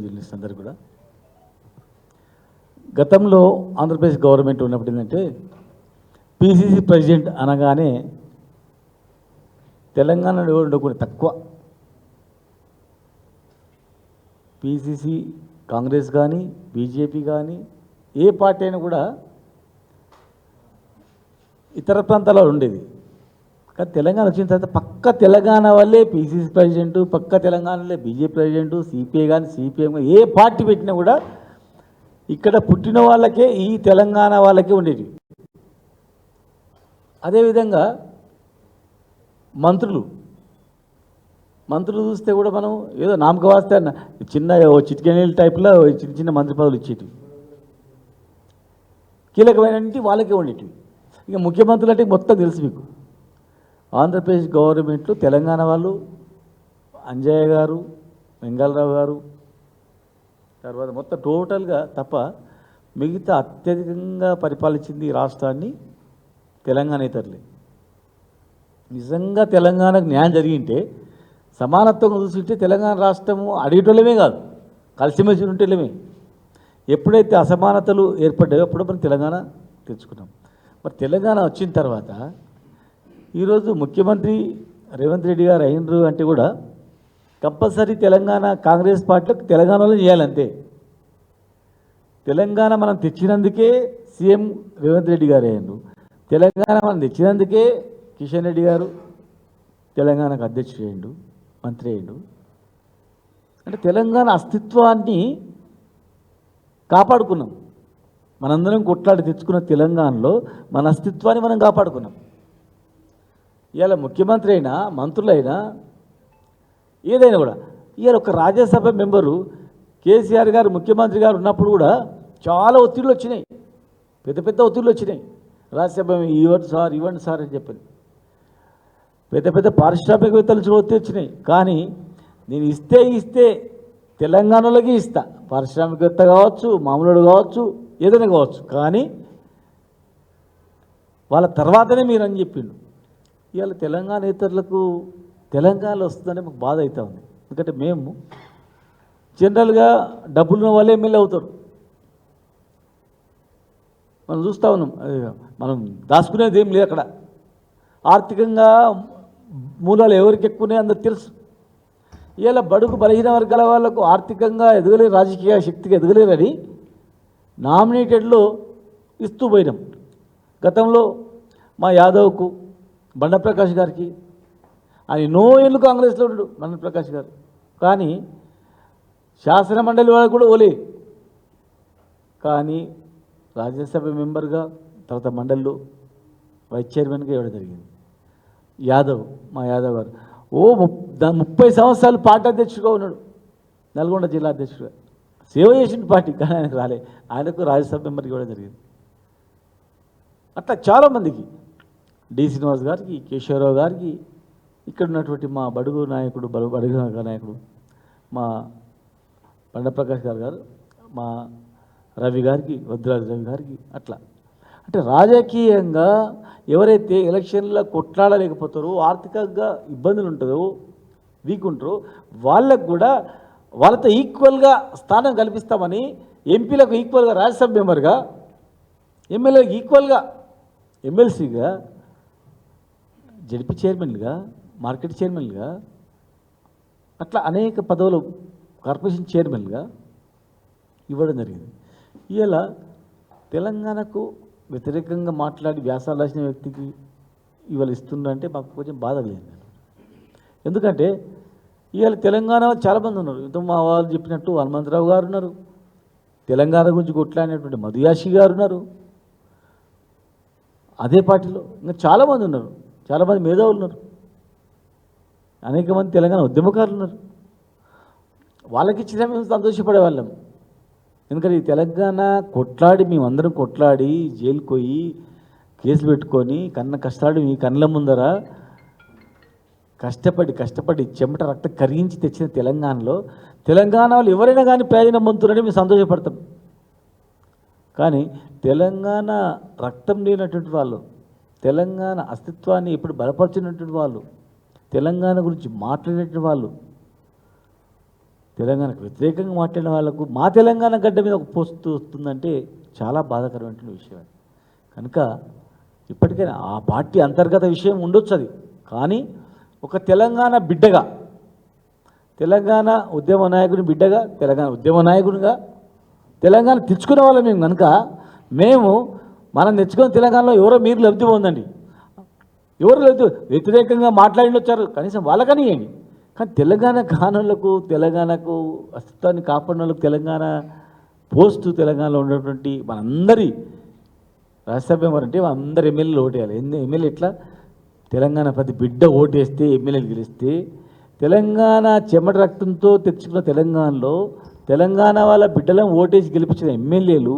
Journalist అందరు కూడా గతంలో ఆంధ్రప్రదేశ్ గవర్నమెంట్ ఉన్నప్పుడు ఏంటంటే పిసిసి ప్రెసిడెంట్ అనగానే తెలంగాణలో ఎవరు ఉండకూడదు తక్కువ. పిసిసి కాంగ్రెస్ కానీ బీజేపీ కానీ ఏ పార్టీ అయినా కూడా ఇతర ప్రాంతాల్లో ఉండేది. కానీ తెలంగాణ వచ్చిన తర్వాత పక్క తెలంగాణ వల్లే పిసిసి ప్రెసిడెంట్, పక్క తెలంగాణలో బీజేపీ ప్రెసిడెంట్, సిపిఐ కానీ సిపిఎం ఏ పార్టీ పెట్టినా కూడా ఇక్కడ పుట్టిన వాళ్ళకే ఈ తెలంగాణ వాళ్ళకే ఉండేది. అదేవిధంగా మంత్రులు చూస్తే కూడా మనం ఏదో నామక వాస్తే చిన్న చిటికెనీళ్ళ టైప్లో చిన్న చిన్న మంత్రి పదవులు ఇచ్చేటివి, కీలకమైనటువంటి వాళ్ళకే ఉండేటివి. ఇక ముఖ్యమంత్రులు అంటే మొత్తం తెలుసు మీకు. ఆంధ్రప్రదేశ్ గవర్నమెంట్లో తెలంగాణ వాళ్ళు అంజయ్య గారు, వెంగళరావు గారు, తర్వాత మొత్తం టోటల్గా తప్ప మిగతా అత్యధికంగా పరిపాలించింది ఈ రాష్ట్రాన్ని తెలంగాణ ఇతరులే. నిజంగా తెలంగాణకు న్యాయం జరిగింటే, సమానత్వంగా చూసింటే తెలంగాణ రాష్ట్రము అడిగేటోళ్ళమే కాదు, కలిసిమెలిసి ఉంటేళ్ళమే. ఎప్పుడైతే అసమానతలు ఏర్పడ్డాయో అప్పుడు మనం తెలంగాణ తెచ్చుకున్నాం. మరి తెలంగాణ వచ్చిన తర్వాత ఈరోజు ముఖ్యమంత్రి రేవంత్ రెడ్డి గారు అయినరు అంటే కూడా కంపల్సరీ తెలంగాణ కాంగ్రెస్ పార్టీలకు తెలంగాణలో చేయాలంతే. తెలంగాణ మనం తెచ్చినందుకే సీఎం రేవంత్ రెడ్డి గారు అయ్యారు. తెలంగాణ మనం తెచ్చినందుకే కిషన్ రెడ్డి గారు తెలంగాణకు అధ్యక్షుడు అయ్యిండు, మంత్రి అయ్యిండు. అంటే తెలంగాణ అస్తిత్వాన్ని కాపాడుకున్నాం. మనందరం కొట్లాడి తెచ్చుకున్న తెలంగాణలో మన అస్తిత్వాన్ని మనం కాపాడుకున్నాం. ఇవాళ ముఖ్యమంత్రి అయినా మంత్రులైనా ఏదైనా కూడా ఇవాళ ఒక రాజ్యసభ మెంబరు కేసీఆర్ గారు ముఖ్యమంత్రి గారు ఉన్నప్పుడు కూడా చాలా ఒత్తిళ్ళు వచ్చినాయి, పెద్ద పెద్ద ఒత్తిళ్ళు వచ్చినాయి. రాజ్యసభ ఇవ్వండి సార్ అని చెప్పని పెద్ద పెద్ద పారిశ్రామికవేత్తలు ఒత్తిడి వచ్చినాయి. కానీ నేను ఇస్తే తెలంగాణలోకి ఇస్తా, పారిశ్రామికవేత్త కావచ్చు, మామూలుడు కావచ్చు, ఏదైనా కావచ్చు, కానీ వాళ్ళ తర్వాతనే మీరు అని చెప్పిండు. ఇవాళ తెలంగాణ ఇతరులకు తెలంగాణలో వస్తుందని మాకు బాధ అవుతూ ఉంది. ఎందుకంటే మేము జనరల్గా డబ్బులున్న వాళ్ళే ఎమ్మెల్యే అవుతారు. మనం చూస్తూ ఉన్నాం, మనం దాచుకునేది ఏం లేదు అక్కడ. ఆర్థికంగా మూలాలు ఎవరికి ఎక్కువనే అందరు తెలుసు. ఇవాళ బడుగు బలహీన వర్గాల వాళ్ళకు ఆర్థికంగా ఎదగలేరు, రాజకీయ శక్తిగా ఎదగలేరని నామినేటెడ్లో ఇస్తూ పోయినాం. గతంలో మా యాదవ్కు, బండప్రకాష్ గారికి, ఆయన ఎన్నో ఏళ్ళు కాంగ్రెస్లో ఉన్నాడు బండప్రకాష్ గారు, కానీ శాసన మండలి వాళ్ళకు కూడా ఓలే. కానీ రాజ్యసభ మెంబర్గా తర్వాత మండలిలో వైస్ చైర్మన్గా ఇవ్వడం జరిగింది. మా యాదవ్ గారు 30 సంవత్సరాలు పార్టీ అధ్యక్షుడిగా ఉన్నాడు, నల్గొండ జిల్లా అధ్యక్షుడిగా సేవ చేసిన పార్టీ, కానీ ఆయనకు రాలే. ఆయనకు రాజ్యసభ మెంబర్కి ఇవ్వడం జరిగింది. అట్లా చాలామందికి, డి శ్రీనివాస్ గారికి, కేశవరావు గారికి, ఇక్కడ ఉన్నటువంటి మా బడుగు నాయకుడు బడుగు నాయకుడు మా బండప్రకాష్ గారు, మా రవి గారికి, వద్రాజు రవి గారికి, అట్లా. అంటే రాజకీయంగా ఎవరైతే ఎలక్షన్లో కొట్లాడలేకపోతారో, ఆర్థికంగా ఇబ్బందులు ఉంటుందో, వీక్ ఉంటారో వాళ్ళకు కూడా వాళ్ళతో ఈక్వల్గా స్థానం కల్పిస్తామని ఎంపీలకు ఈక్వల్గా రాజ్యసభ మెంబర్గా, ఎమ్మెల్యేలకు ఈక్వల్గా ఎమ్మెల్సీగా, జడ్పీ చైర్మన్గా, మార్కెట్ చైర్మన్గా, అట్లా అనేక పదవులు కార్పొరేషన్ చైర్మన్గా ఇవ్వడం జరిగింది. ఇవాళ తెలంగాణకు వ్యతిరేకంగా మాట్లాడి వ్యాసాలు రాసిన వ్యక్తికి ఇవాళ ఇస్తుందంటే మాకు కొంచెం బాధ లేదు. ఎందుకంటే ఇవాళ తెలంగాణ చాలామంది ఉన్నారు. ఇంత మా వాళ్ళు చెప్పినట్టు హనుమంతరావు గారు ఉన్నారు, తెలంగాణ గురించి కొట్లాడినటువంటి మధుయాషి గారు ఉన్నారు, అదే పార్టీలో ఇంకా చాలామంది ఉన్నారు, చాలామంది మేధావులు ఉన్నారు, అనేక మంది తెలంగాణ ఉద్యమకారులు ఉన్నారు. వాళ్ళకి ఇచ్చిన మేము సంతోషపడేవాళ్ళం. ఎందుకంటే ఈ తెలంగాణ కొట్లాడి మేమందరం కొట్లాడి జైలుకి పోయి కేసులు పెట్టుకొని కష్టాడు మీ కళ్ళ ముందర కష్టపడి చెమట రక్తం కరిగించి తెచ్చిన తెలంగాణలో తెలంగాణ వాళ్ళు ఎవరైనా కానీ ప్రయోజనం పొందుతున్నారని మేము సంతోషపడతాం. కానీ తెలంగాణ రక్తం లేనటువంటి వాళ్ళు, తెలంగాణ అస్తిత్వాన్ని ఎప్పుడు బలపరిచినటువంటి వాళ్ళు, తెలంగాణ గురించి మాట్లాడినటువంటి వాళ్ళు తెలంగాణకు వ్యతిరేకంగా మాట్లాడిన వాళ్ళకు మా తెలంగాణ గడ్డ మీద ఒక పోస్ట్ వస్తుందంటే చాలా బాధాకరమైన విషయం అది. కనుక ఇప్పటికైనా ఆ పార్టీ అంతర్గత విషయం ఉండొచ్చు అది, కానీ ఒక తెలంగాణ బిడ్డగా, తెలంగాణ ఉద్యమ నాయకుని బిడ్డగా, తెలంగాణ ఉద్యమ నాయకునిగా తెలంగాణ తెచ్చుకునే వాళ్ళం మేము. కనుక మేము మనం తెచ్చుకున్న తెలంగాణలో ఎవరో మీరు లబ్ధి పొందండి, ఎవరు లబ్ధి వ్యతిరేకంగా మాట్లాడి వచ్చారు కనీసం వాళ్ళకనియండి. కానీ తెలంగాణ కానులకు, తెలంగాణకు అస్తిత్వాన్ని కాపాడిన వాళ్ళకు తెలంగాణ పోస్టు తెలంగాణలో ఉన్నటువంటి మనందరి రాజ్యసభ అంటే అందరు ఎమ్మెల్యేలు ఓటేయాలి. ఎమ్మెల్యే ఎట్లా తెలంగాణ ప్రతి బిడ్డ ఓటేస్తే ఎమ్మెల్యేలు గెలిస్తే, తెలంగాణ చెమట రక్తంతో తెచ్చుకున్న తెలంగాణలో తెలంగాణ వాళ్ళ బిడ్డలను ఓటేసి గెలిపించిన ఎమ్మెల్యేలు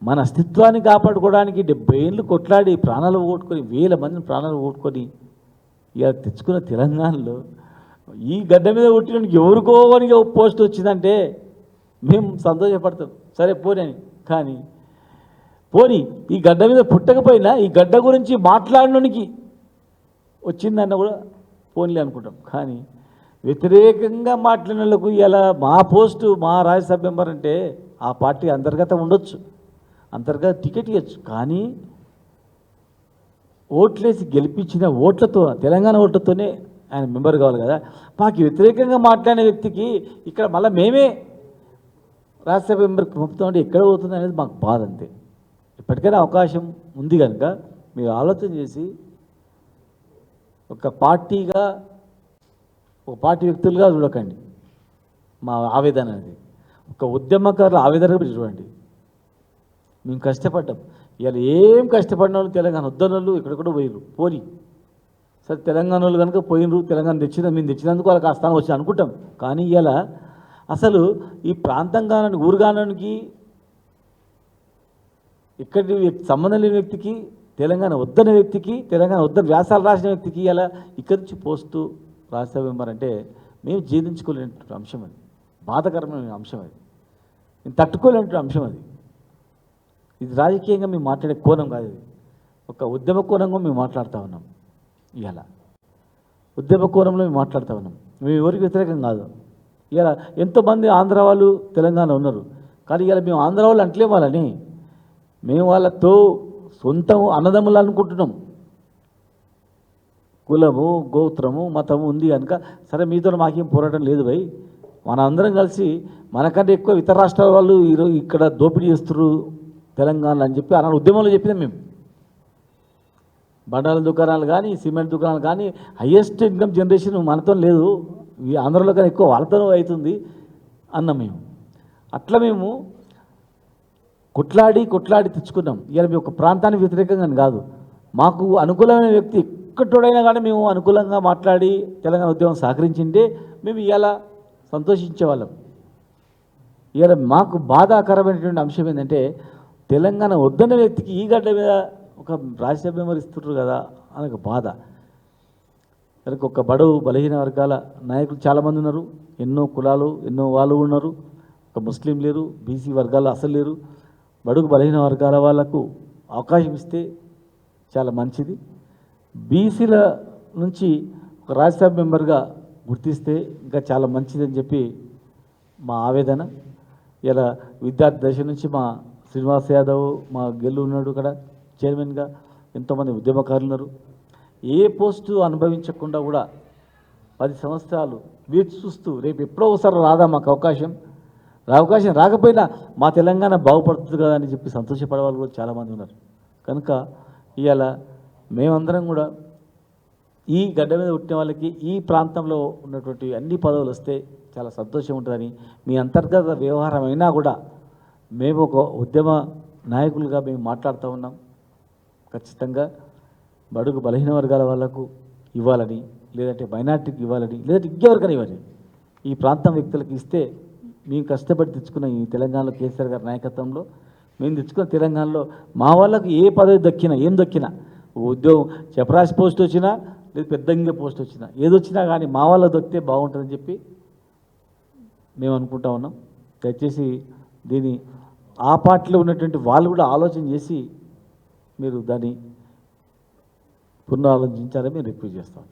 మన అస్తిత్వాన్ని కాపాడుకోవడానికి 70 ఏళ్ళు కొట్లాడి ప్రాణాలు ఓటుకొని, 1000 మందిని ప్రాణాలు ఓటుకొని ఇక తెచ్చుకున్న తెలంగాణలో ఈ గడ్డ మీద పుట్టినకి ఎవరికో అని పోస్ట్ వచ్చిందంటే మేము సంతోషపడతాం, సరే పోనీ. కానీ పోనీ ఈ గడ్డ మీద పుట్టకపోయినా ఈ గడ్డ గురించి మాట్లాడడానికి వచ్చిందన్న కూడా పోనీలే అనుకుంటాం. కానీ వ్యతిరేకంగా మాట్లాడిన వాళ్ళకు ఇలా మా పోస్టు, మా రాజ్యసభ మెంబర్ అంటే ఆ పార్టీ అంతర్గతం ఉండొచ్చు, అంతర్గత టికెట్ ఇవ్వచ్చు, కానీ ఓట్లేసి గెలిపించిన ఓట్లతో, తెలంగాణ ఓట్లతోనే ఆయన మెంబర్ కావాలి కదా. మాకు వ్యతిరేకంగా మాట్లాడిన వ్యక్తికి ఇక్కడ మళ్ళీ మేమే రాజ్యసభ మెంబర్కి పంపుతామంటే ఎక్కడ పోతుంది అనేది మాకు బాధ అంతే. ఇప్పటికైనా అవకాశం ఉంది కనుక మీరు ఆలోచన చేసి ఒక పార్టీగా, ఒక పార్టీ వ్యక్తులుగా చూడకండి మా ఆవేదన అనేది, ఒక ఉద్యమకారుల ఆవేదన చూడండి. మేము కష్టపడ్డాం, ఇవాళ ఏం కష్టపడిన వాళ్ళు తెలంగాణ వద్దన్న వాళ్ళు ఎక్కడెక్కడో పోయిరు, పోని సరే తెలంగాణ వాళ్ళు కనుక పోయినరు, తెలంగాణ మేము తెచ్చినందుకు వాళ్ళకి ఆ స్థానం వచ్చి అనుకుంటాం. కానీ ఇలా అసలు ఈ ప్రాంతం కానని, ఊరు కాననికి, ఇక్కడి సంబంధం లేని వ్యక్తికి, తెలంగాణ వద్దన్న వ్యక్తికి, తెలంగాణ వద్దని వ్యాసాలు రాసిన వ్యక్తికి ఇలా ఇక్కడి నుంచి పోస్తూ రాజ్యసభ మెంబర్ అంటే మేము జీర్ణించుకోలేనటువంటి అంశం అది, బాధకరమైన అంశం అది, మేము తట్టుకోలేనటువంటి అంశం అది. ఇది రాజకీయంగా మేము మాట్లాడే కోణం కాదు, ఇది ఒక ఉద్యమ కోణంగా మేము మాట్లాడుతూ ఉన్నాం. ఇవాళ ఉద్యమ కోణంలో మేము మాట్లాడుతూ ఉన్నాం, మేము ఎవరికి వ్యతిరేకం కాదు. ఇలా ఎంతోమంది ఆంధ్ర వాళ్ళు తెలంగాణ ఉన్నారు, కానీ ఇలా మేము ఆంధ్ర వాళ్ళు అంటలే వాళ్ళని, మేము వాళ్ళతో సొంతం అన్నదమ్ములు అనుకుంటున్నాం. కులము, గోత్రము, మతము ఉంది కనుక సరే మీతో మాకేం పోరాటం లేదు భయ్, మన అందరం కలిసి మనకంటే ఎక్కువ ఇతర రాష్ట్రాల వాళ్ళు ఈరోజు ఇక్కడ దోపిడీ చేస్తున్నారు తెలంగాణలో అని చెప్పి అన్న ఉద్యమంలో చెప్పినాం మేము. బండాల దుకాణాలు కానీ, సిమెంట్ దుకాణాలు కానీ, హయ్యెస్ట్ ఇన్కమ్ జనరేషన్ మనతో లేదు, ఈ ఆంధ్రలో కన్నా ఎక్కువ వాళ్ళతో అవుతుంది అన్నాం మేము. అట్లా మేము కొట్లాడి తెచ్చుకున్నాం. ఇలా మేము ఒక ప్రాంతానికి వ్యతిరేకంగా కాదు, మాకు అనుకూలమైన వ్యక్తి ఎక్కడోడైనా కానీ మేము అనుకూలంగా మాట్లాడి తెలంగాణ ఉద్యమం సహకరించింటే మేము ఇవాళ సంతోషించేవాళ్ళం. ఇవాళ మాకు బాధాకరమైనటువంటి అంశం ఏంటంటే తెలంగాణ వద్దన్న వ్యక్తికి ఈ గడ్డ మీద ఒక రాజ్యసభ మెంబర్ ఇస్తున్నారు కదా అని ఒక బాధ. కనుక ఒక బడుగు బలహీన వర్గాల నాయకులు చాలామంది ఉన్నారు, ఎన్నో కులాలు, ఎన్నో వాళ్ళు ఉన్నారు. ఒక ముస్లిం లేరు, బీసీ వర్గాలు అసలు లేరు. బడుగు బలహీన వర్గాల వాళ్ళకు అవకాశం ఇస్తే చాలా మంచిది. బీసీల నుంచి ఒక రాజ్యసభ మెంబర్గా గుర్తిస్తే ఇంకా చాలా మంచిదని చెప్పి మా ఆవేదన. ఇలా విద్యార్థి దశ నుంచి మా శ్రీనివాస్ యాదవ్, మా గెల్లు ఉన్నాడు ఇక్కడ చైర్మన్గా, ఎంతోమంది ఉద్యమకారులు ఉన్నారు. ఏ పోస్టు అనుభవించకుండా కూడా 10 సంవత్సరాలు వేచి చూస్తూ రేపు ఎప్పుడో ఒకసారి రాదా మాకు అవకాశం రాకపోయినా మా తెలంగాణ బాగుపడుతుంది కదా అని చెప్పి సంతోషపడే వాళ్ళు కూడా చాలామంది ఉన్నారు. కనుక ఇవాళ మేమందరం కూడా ఈ గడ్డ మీద పుట్టిన వాళ్ళకి ఈ ప్రాంతంలో ఉన్నటువంటి అన్ని పదవులు వస్తే చాలా సంతోషం ఉంటుందని, మీ అంతర్గత వ్యవహారం అయినా కూడా మేము ఒక ఉద్యమ నాయకులుగా మేము మాట్లాడుతూ ఉన్నాం. ఖచ్చితంగా బడుగు బలహీన వర్గాల వాళ్ళకు ఇవ్వాలని, లేదంటే మైనార్టీకి ఇవ్వాలని, లేదంటే ఇంకెవరికైనా ఇవ్వాలి. ఈ ప్రాంతం వ్యక్తులకు ఇస్తే మేము కష్టపడి తెచ్చుకున్న ఈ తెలంగాణలో కేసీఆర్ గారి నాయకత్వంలో మేము తెచ్చుకున్న తెలంగాణలో మా వాళ్ళకు ఏ పదవి దక్కినా, ఏం దక్కినా, ఉద్యోగం చెప్పరాసి పోస్ట్ వచ్చినా, లేదు పెద్దంగా పోస్ట్ వచ్చినా, ఏదొచ్చినా కానీ మా వాళ్ళకు దక్కితే బాగుంటుందని చెప్పి మేము అనుకుంటా ఉన్నాం. దయచేసి దీన్ని ఆ పార్టీలో ఉన్నటువంటి వాళ్ళు కూడా ఆలోచన చేసి మీరు దాన్ని పునరాలోచించాలని మేము రిక్వెస్ట్ చేస్తాం.